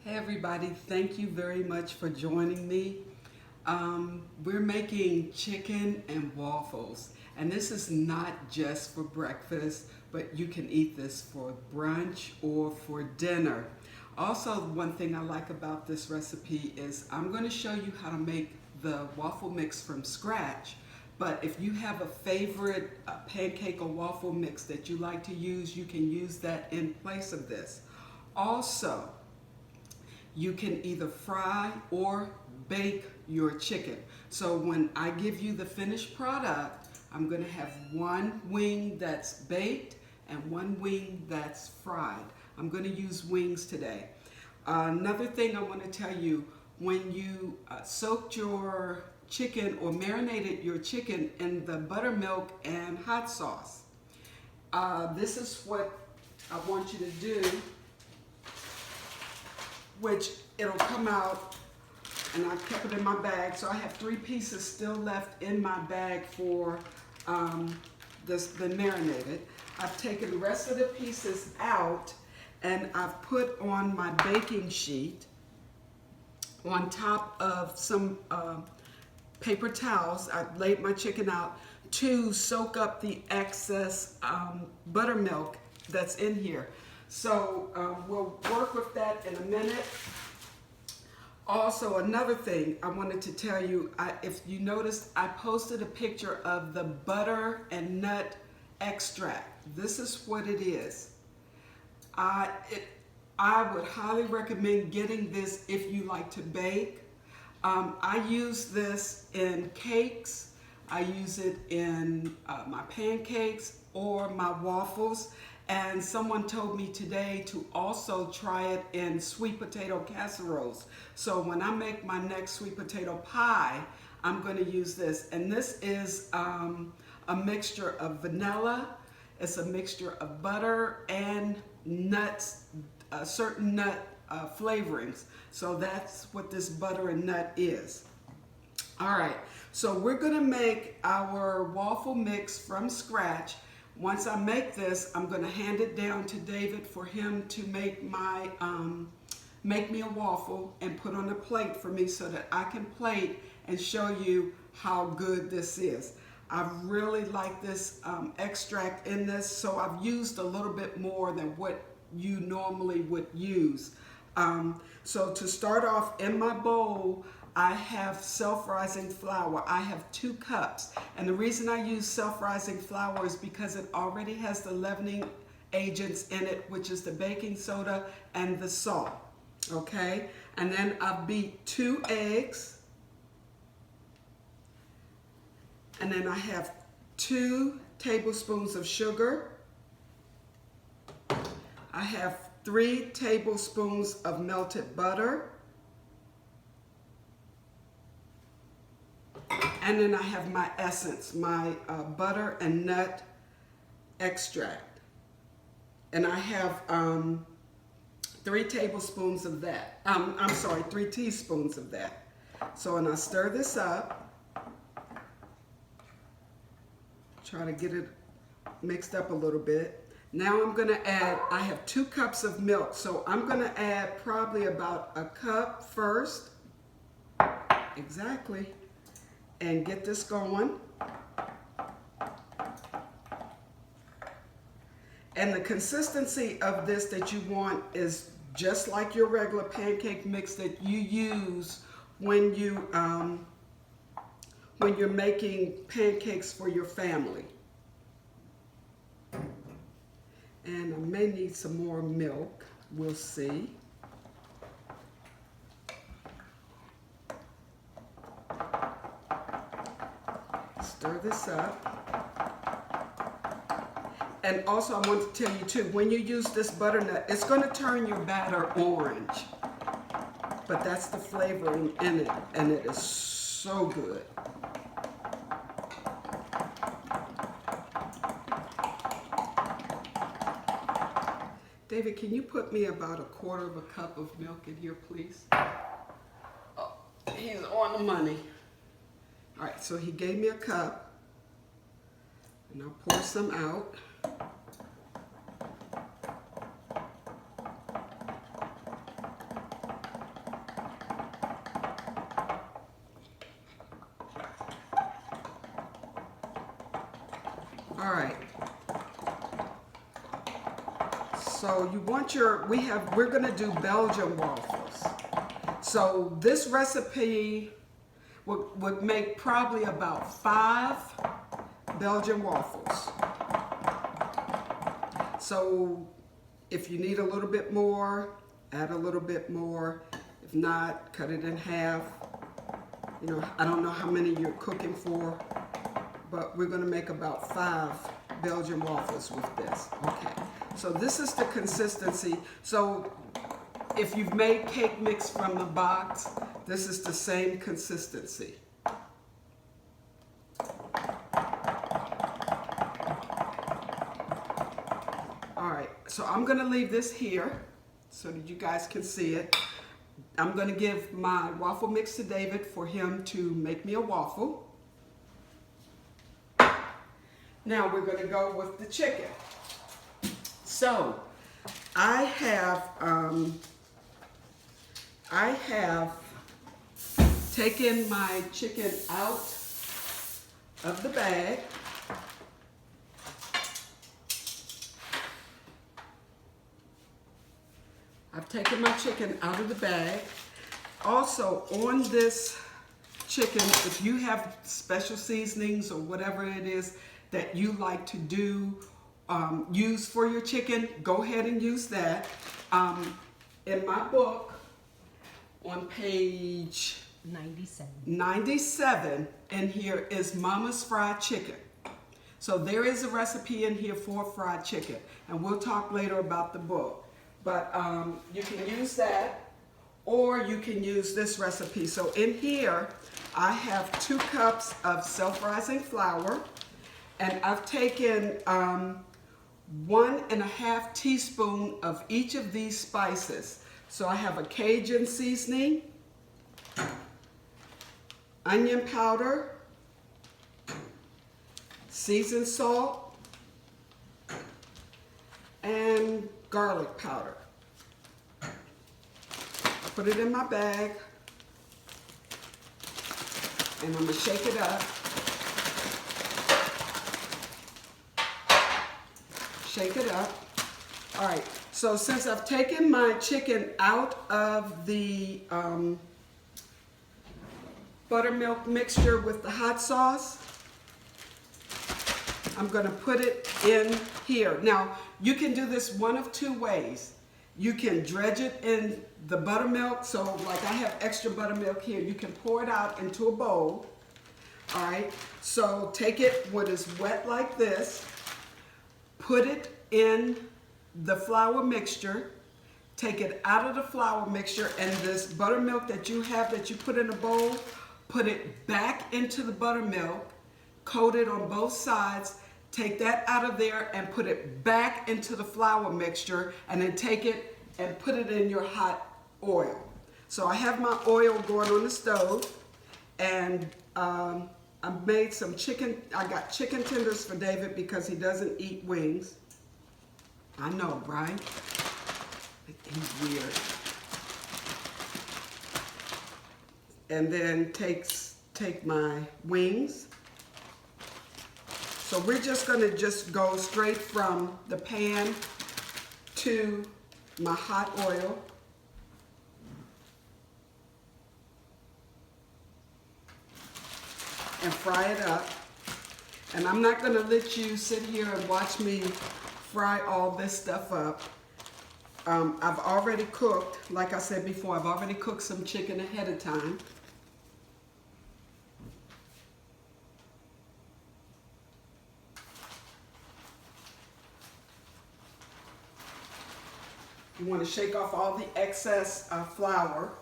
Hey everybody, thank you very much for joining me. We're making chicken and waffles, and this is not just for breakfast, but you can eat this for brunch or for dinner. Also, one thing I like about this recipe is I'm going to show you how to make the waffle mix from scratch. But if you have a favorite pancake or waffle mix that you like to use, you can use that in place of this. Also, you can either fry or bake your chicken. So when I give you the finished product, I'm going to have one wing that's baked and one wing that's fried. I'm going to use wings today. Another thing I want to tell you, when you soaked your chicken or marinated your chicken in the buttermilk and hot sauce, this is what I want you to do, which it'll come out, and I kept it in my bag, so I have 3 pieces still left in my bag for this been marinated. I've taken the rest of the pieces out, and I've put on my baking sheet on top of some paper towels. I've laid my chicken out to soak up the excess buttermilk that's in here. So we'll work with that in a minute. Also, another thing I wanted to tell you, if you noticed, I posted a picture of the butter and nut extract. This is what it is. I would highly recommend getting this if you like to bake. I use this in cakes. I use it in my pancakes or my waffles. And someone told me today to also try it in sweet potato casseroles. So when I make my next sweet potato pie, I'm going to use this. And this is a mixture of vanilla. It's a mixture of butter and nuts, certain nut flavorings. So that's what this butter and nut is. All right, so we're going to make our waffle mix from scratch. Once I make this, I'm going to hand it down to David for him to make me a waffle and put on a plate for me so that I can plate and show you how good this is. I really like this extract in this, so I've used a little bit more than what you normally would use. So to start off, in my bowl, I have self-rising flour. I have 2 cups. And the reason I use self-rising flour is because it already has the leavening agents in it, which is the baking soda and the salt. Okay? And then I beat 2 eggs. And then I have 2 tablespoons of sugar. I have 3 tablespoons of melted butter. And then I have my essence, my butter and nut extract. And I have 3 tablespoons of that. I'm sorry, 3 teaspoons of that. So, and I stir this up. Try to get it mixed up a little bit. Now I'm going to add, I have 2 cups of milk. So I'm going to add probably about a cup first. Exactly. And get this going. And the consistency of this that you want is just like your regular pancake mix that you use when you're making pancakes for your family. And I may need some more milk. We'll see. Stir this up. And also I want to tell you too, when you use this butternut, it's going to turn your batter orange. But that's the flavoring in it, and it is so good. David, can you put me about a 1/4 cup of milk in here, please? Oh, he's on the money. All right, so he gave me a cup, and I'll pour some out. So you want we're gonna do Belgian waffles. So this recipe would make probably about 5 Belgian waffles. So if you need a little bit more, add a little bit more. If not, cut it in half. You know, I don't know how many you're cooking for, but we're gonna make about 5 Belgian waffles with this. Okay, so this is the consistency. So if you've made cake mix from the box, this is the same consistency. All right, so I'm gonna leave this here so that you guys can see it. I'm gonna give my waffle mix to David for him to make me a waffle. Now we're gonna go with the chicken. So I have taken my chicken out of the bag. I've taken my chicken out of the bag. Also, on this chicken, if you have special seasonings or whatever it is that you like to do, use for your chicken, go ahead and use that. In my book, on page 97 in here is Mama's Fried Chicken. So there is a recipe in here for fried chicken, and we'll talk later about the book. But you can use that, or you can use this recipe. So in here, I have 2 cups of self-rising flour, and I've taken 1½ teaspoon of each of these spices. So I have a Cajun seasoning, onion powder, seasoned salt, and garlic powder. Put it in my bag, and I'm gonna shake it up. Shake it up. All right, so since I've taken my chicken out of the buttermilk mixture with the hot sauce, I'm gonna put it in here. Now, you can do this one of 2 ways. You can dredge it in the buttermilk. So like I have extra buttermilk here. You can pour it out into a bowl. All right, so take it when it's wet like this, put it in the flour mixture, take it out of the flour mixture, and this buttermilk that you have that you put in a bowl, put it back into the buttermilk, coat it on both sides, take that out of there and put it back into the flour mixture, and then take it and put it in your hot oil. So I have my oil going on the stove, and I made some chicken. I got chicken tenders for David because he doesn't eat wings. I know, right? He's weird. And then take my wings. So we're just gonna go straight from the pan to my hot oil. And fry it up. And I'm not gonna let you sit here and watch me fry all this stuff up. I've already cooked, like I said before, I've already cooked some chicken ahead of time. You want to shake off all the excess flour.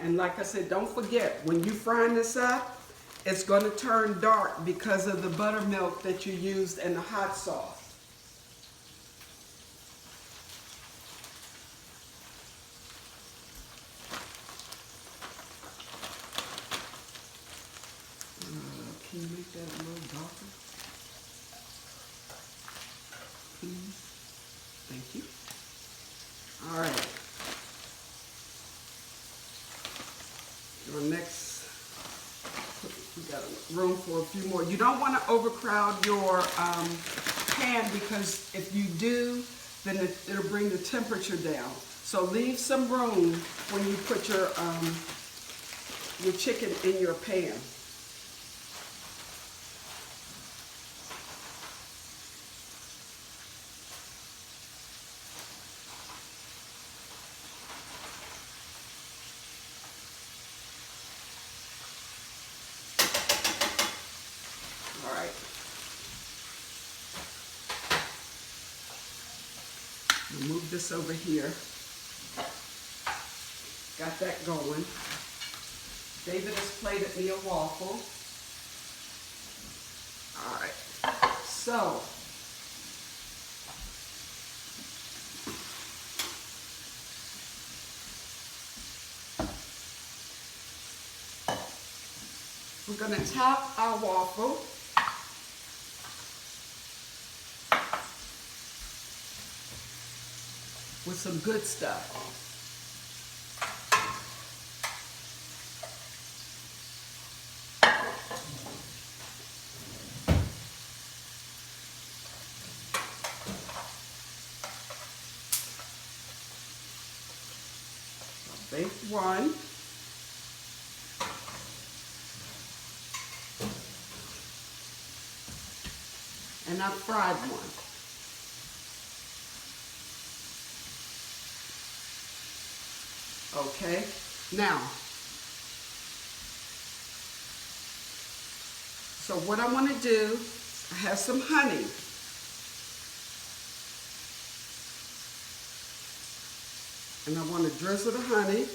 And like I said, don't forget, when you frying this up, it's going to turn dark because of the buttermilk that you used in the hot sauce. Can you make that a little darker? Please. Thank you. All right. Our next, we got room for a few more. You don't want to overcrowd your pan, because if you do, then it'll bring the temperature down. So leave some room when you put your chicken in your pan. All right. I'll move this over here. Got that going. David has plated me a waffle. All right. So, we're going to top our waffle. With some good stuff. Baked one. And I fried one. Okay, now, so what I want to do, I have some honey. And I want to drizzle the honey.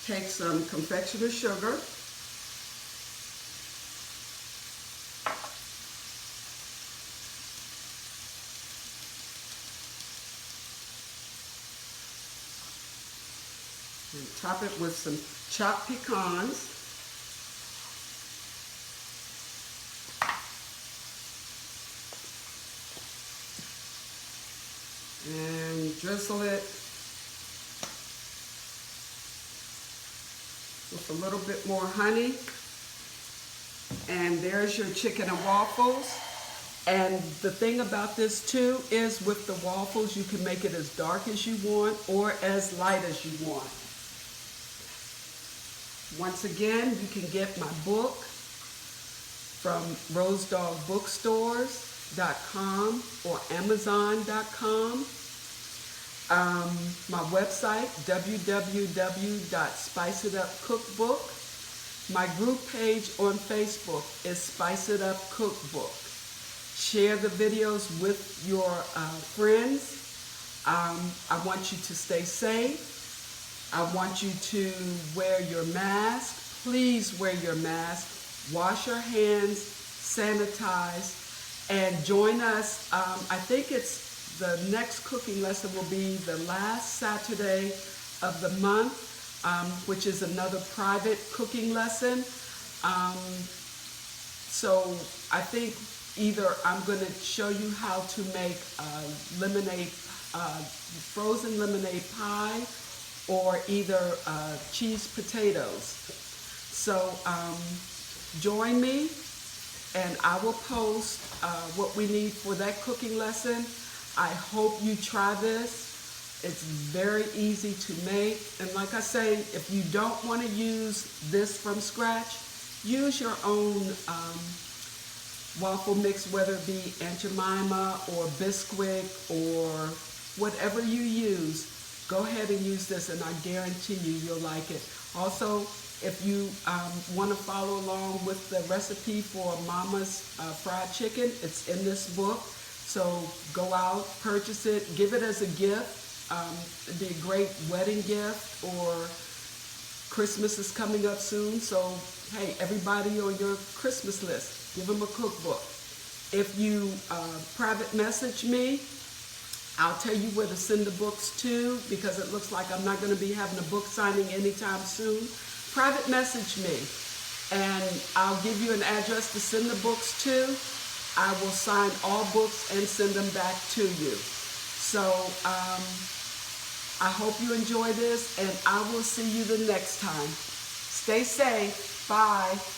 Take some confectioner sugar. And top it with some chopped pecans. And drizzle it with a little bit more honey. And there's your chicken and waffles. And the thing about this too is with the waffles, you can make it as dark as you want or as light as you want. Once again, you can get my book from rosedogbookstores.com or amazon.com. My website, www.spiceitupcookbook. My group page on Facebook is Spice It Up Cookbook. Share the videos with your friends. I want you to stay safe. I want you to wear your mask. Please wear your mask. Wash your hands, sanitize, and join us. I think it's the next cooking lesson will be the last Saturday of the month, which is another private cooking lesson. So I think either I'm going to show you how to make lemonade, frozen lemonade pie, or either cheese potatoes. So join me, and I will post what we need for that cooking lesson. I hope you try this. It's very easy to make. And like I say, if you don't want to use this from scratch, use your own waffle mix, whether it be Aunt Jemima or Bisquick or whatever you use. Go ahead and use this, and I guarantee you'll like it. Also, if you want to follow along with the recipe for Mama's fried chicken, it's in this book. So go out, purchase it, give it as a gift. It'd be a great wedding gift, or Christmas is coming up soon. So, hey, everybody on your Christmas list, give them a cookbook. If you private message me, I'll tell you where to send the books to, because it looks like I'm not going to be having a book signing anytime soon. Private message me, and I'll give you an address to send the books to. I will sign all books and send them back to you. So I hope you enjoy this, and I will see you the next time. Stay safe. Bye.